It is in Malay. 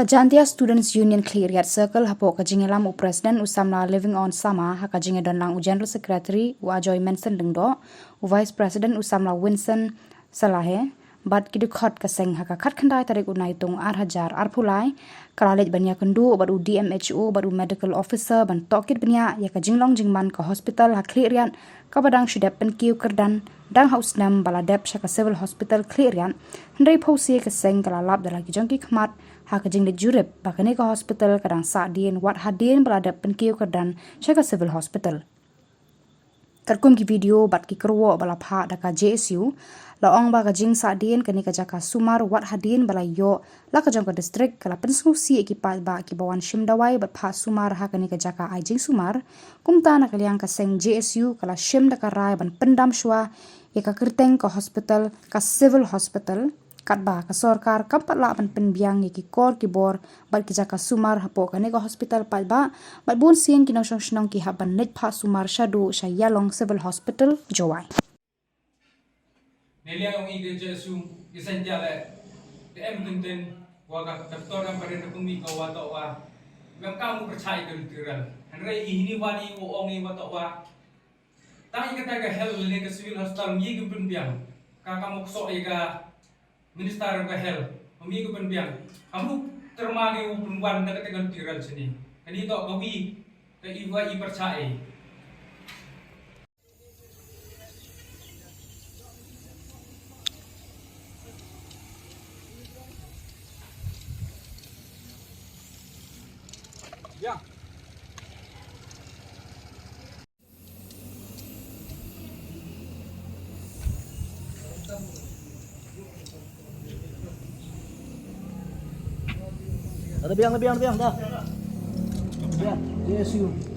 Kajantia Students Union Cleariat Circle hapo kajingelam u President usamna living on sama ha kajinge don lang u General Secretary u Ajoy Manson dengdo u Vice President usamna Winston Salahe bat kidu khot kaseng ha khat khandai tarik u naitung 8,000 arpulai kalaj banya kendu bat u DMHO bat u medical officer ban tokit banya ya kajinglong jingman ka hospital ha Cleariat kabadang shudap pen kiu kerdan dang haus nam baladep shaka civil hospital Cleariat hendai phosi kaseng kalalap dalagi jongki khmat ha kajing de jurip bakane ka hospital kadang sadien wat hadien baladep pen kiu kerdan shaka civil hospital karkum ki video bat ki kerwo balapha daka JSU laong ba kajing sadien kani ka jaka sumar wat hadien balayo la ka jong ka district kala pensku si ekipa ba ki bawan shimdawai bat pha sumar ha kani ka jaka aijing sumar kumta na kaliang ka seng JSU kala shim daka rai ban pendam shwa ya ka kerteng ka hospital ka civil hospital katba ka sorkar kampat la ban penbiang ki kor ki bor bat ki jaka sumar hapo kani ka hospital palba bat bun sieng ki nong shnong ki haban net pha sumar shadu shayalong civil hospital jowai Neliang ong ide Jesu isan jale de em tenten waga daftar kan pada nekumi ka wa to wa mem kamu percaya ke literal hanre ini wani o ong i wa to wa ta ikata ga hel ne ke civil hospital mi ke penbiang ka kamu sok ga minister ga hel mi ke penbiang kamu termagi u penwan da ke literal sini ani to gawi ke iwa i percaya Ya. Lebih dah. Ya, JSU.